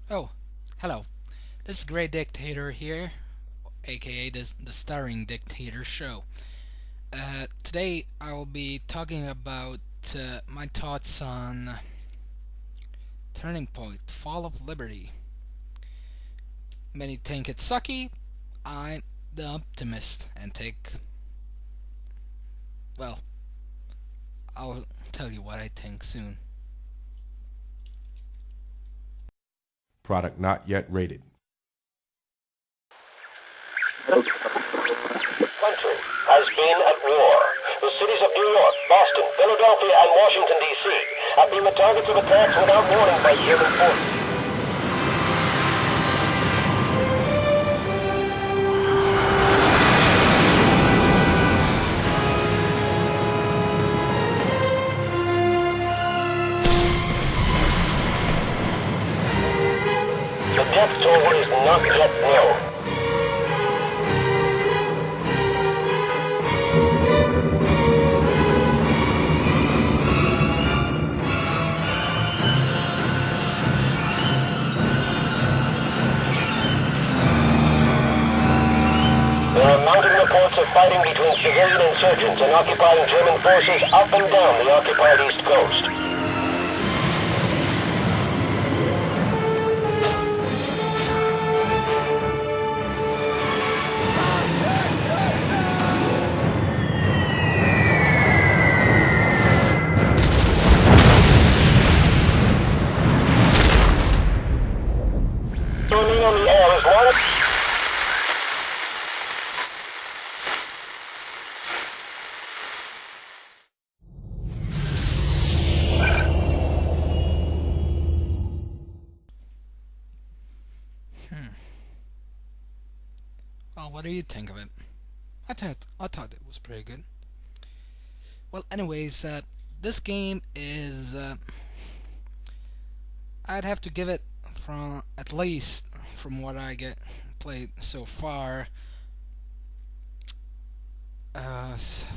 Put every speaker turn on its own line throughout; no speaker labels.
Oh, hello. This is Great Dictator here, aka the Stuttering Dictator show. Today I will be talking about my thoughts on Turning Point, Fall of Liberty. Many think it's sucky. I'm the optimist and well, I'll tell you what I think soon.
Product not yet rated.
Country has been at war. The cities of New York, Boston, Philadelphia, and Washington, D.C. have been the targets of attacks without warning by German forces. The death toll is not yet known. There are mounting reports of fighting between civilian insurgents and occupying German forces up and down the occupied East Coast. Remain on the air as long as...
Well, what do you think of it? I thought it was pretty good. Well, anyways, this game is I'd have to give it from at least from what I get played so far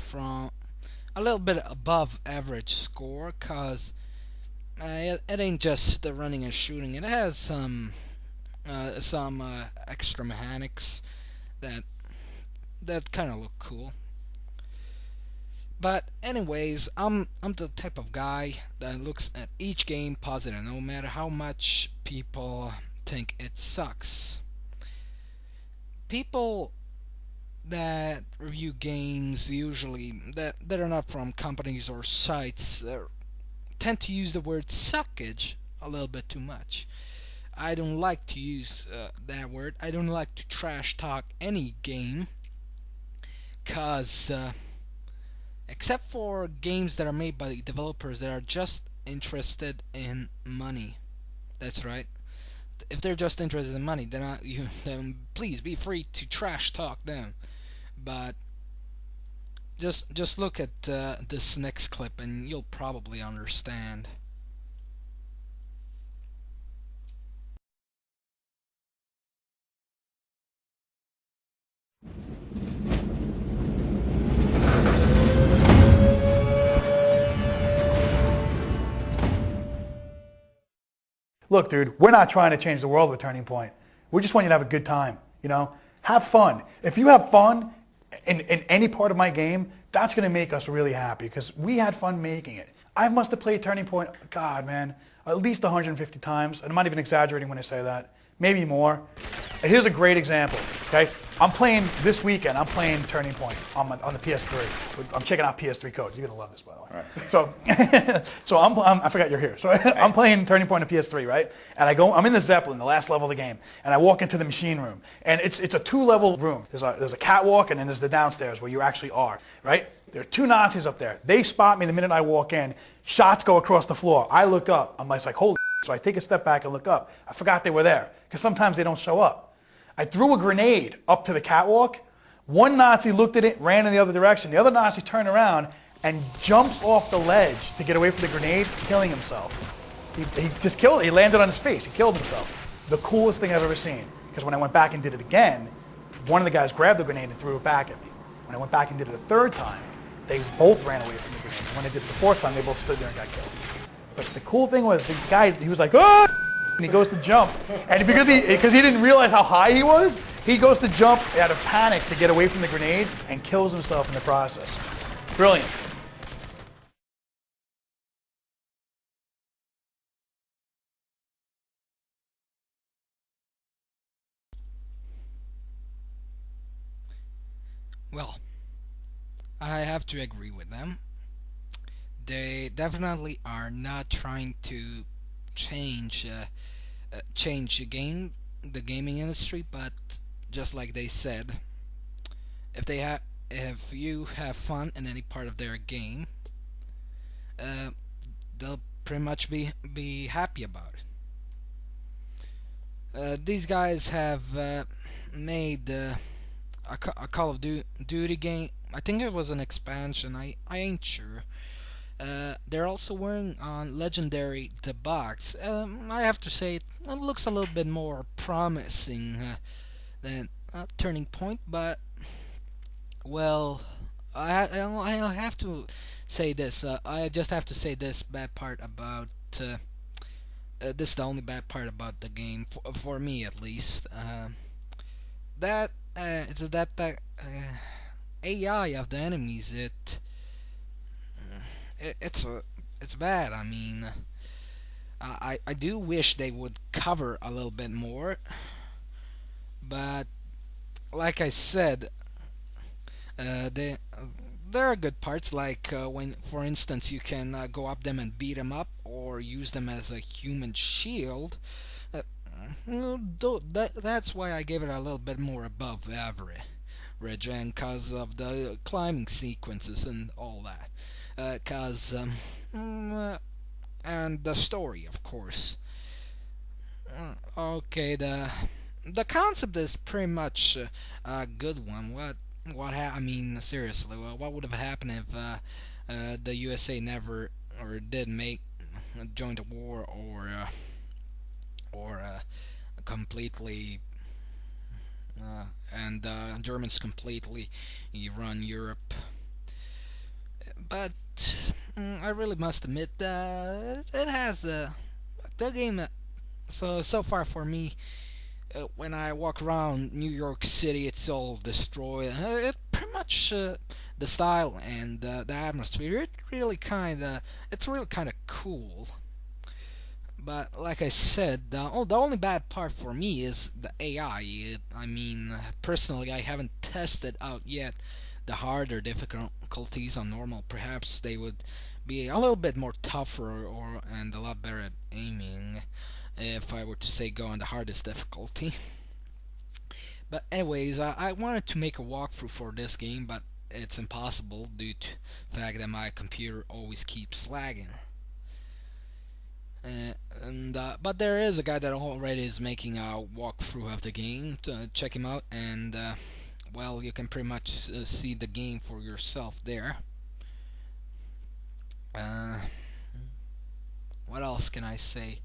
from a little bit above average score, cause it ain't just the running and shooting. It has some extra mechanics that kind of look cool. But anyways, I'm the type of guy that looks at each game positive, no matter how much people think it sucks. People that review games usually that are not from companies or sites tend to use the word suckage a little bit too much. I don't like to use that word. I don't like to trash talk any game, cause except for games that are made by developers that are just interested in money. That's right. If they're just interested in money, then please be free to trash talk them. But just look at this next clip and you'll probably understand.
Look, dude, we're not trying to change the world with Turning Point. We just want you to have a good time, you know? Have fun. If you have fun in any part of my game, that's going to make us really happy because we had fun making it. I must have played Turning Point, God, man, at least 150 times. I'm not even exaggerating when I say that. Maybe more. Here's a great example, okay? I'm playing this weekend. I'm playing Turning Point on the PS3. I'm checking out PS3 codes. You're gonna love this, by the way. Right. So I forgot you're here. So I'm playing Turning Point on PS3, right? And I'm in the Zeppelin, the last level of the game, and I walk into the machine room, and it's a 2-level room. There's a catwalk, and then there's the downstairs where you actually are, right? There are 2 Nazis up there. They spot me the minute I walk in. Shots go across the floor. I look up. I'm like, holy. So I take a step back and look up. I forgot they were there because sometimes they don't show up. I threw a grenade up to the catwalk. One Nazi looked at it, ran in the other direction. The other Nazi turned around and jumps off the ledge to get away from the grenade, killing himself. He just killed it. He landed on his face. He killed himself. The coolest thing I've ever seen. Because when I went back and did it again, one of the guys grabbed the grenade and threw it back at me. When I went back and did it a 3rd time, they both ran away from the grenade. When I did it the 4th time, they both stood there and got killed. But the cool thing was the guy, he was like, oh! and he goes to jump, and because he didn't realize how high he was, he goes to jump out of panic to get away from the grenade and kills himself in the process. Brilliant.
Well, I have to agree with them. They definitely are not trying to change change the gaming industry, but just like they said, if you have fun in any part of their game, uh, they'll pretty much be happy about it. These guys have made a Call of Duty game. I think it was an expansion. I ain't sure. They're also working on Legendary the Box. I have to say it looks a little bit more promising than Turning Point, but well, I'll have to say this. I just have to say this bad part about. This is the only bad part about the game for me at least. That it's that AI of the enemies. It's bad. I mean, I do wish they would cover a little bit more, but like I said, they there are good parts like when, for instance, you can go up them and beat them up, or use them as a human shield. Uh, that's why I gave it a little bit more above average, and cause of the climbing sequences and all that. And the story, of course. Okay, the concept is pretty much a good one. I mean, seriously, what would have happened if the USA never or did make join the war, or completely and Germans completely run Europe? But I really must admit it has the game. So far for me, when I walk around New York City, it's all destroyed. It pretty much the style and the atmosphere. It's really kind of cool. But like I said, the only bad part for me is the AI. I mean, personally, I haven't tested out yet the harder difficulties on normal. Perhaps they would be a little bit more tougher, and a lot better at aiming if I were to say go on the hardest difficulty. But anyways, I wanted to make a walkthrough for this game, but it's impossible due to the fact that my computer always keeps lagging. But there is a guy that already is making a walkthrough of the game. Check him out, and well, you can pretty much see the game for yourself there. What else can I say?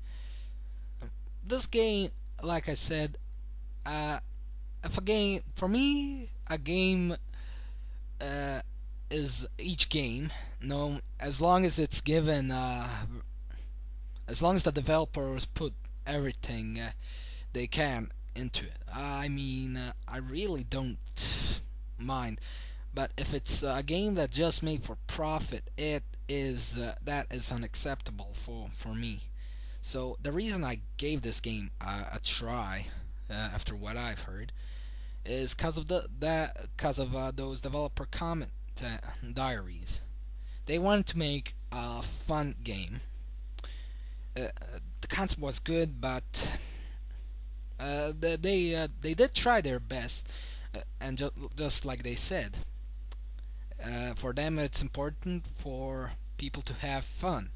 This game, like I said, if a game for me, a game is each game. No, as long as it's given, as long as the developers put everything they can into it. I mean, I really don't mind. But if it's a game that's just made for profit, that is unacceptable for me. So the reason I gave this game a try, after what I've heard, is because of those developer comment diaries. They wanted to make a fun game. The concept was good, but they did try their best, and just like they said, for them it's important for people to have fun.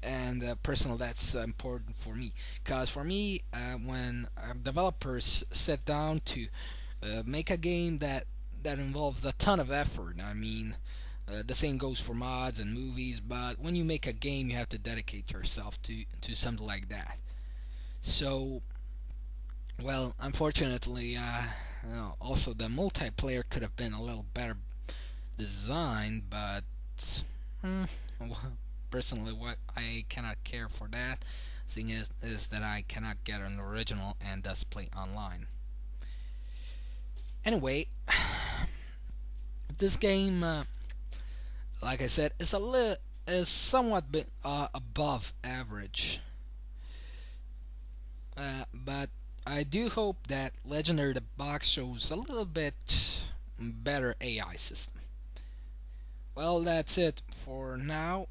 And personally, that's important for me, because for me, when developers sit down to make a game that involves a ton of effort, I mean, the same goes for mods and movies, but when you make a game, you have to dedicate yourself to something like that. So, well, unfortunately, also the multiplayer could have been a little better designed, but personally, what I cannot care for that. seeing is that I cannot get an original and thus play online. Anyway, this game, like I said, is somewhat above average. But I do hope that Legendary the Box shows a little bit better AI system. Well, that's it for now.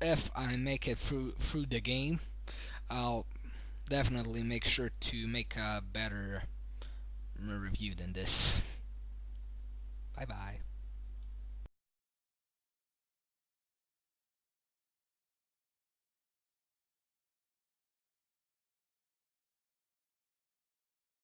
If I make it through the game, I'll definitely make sure to make a better review than this.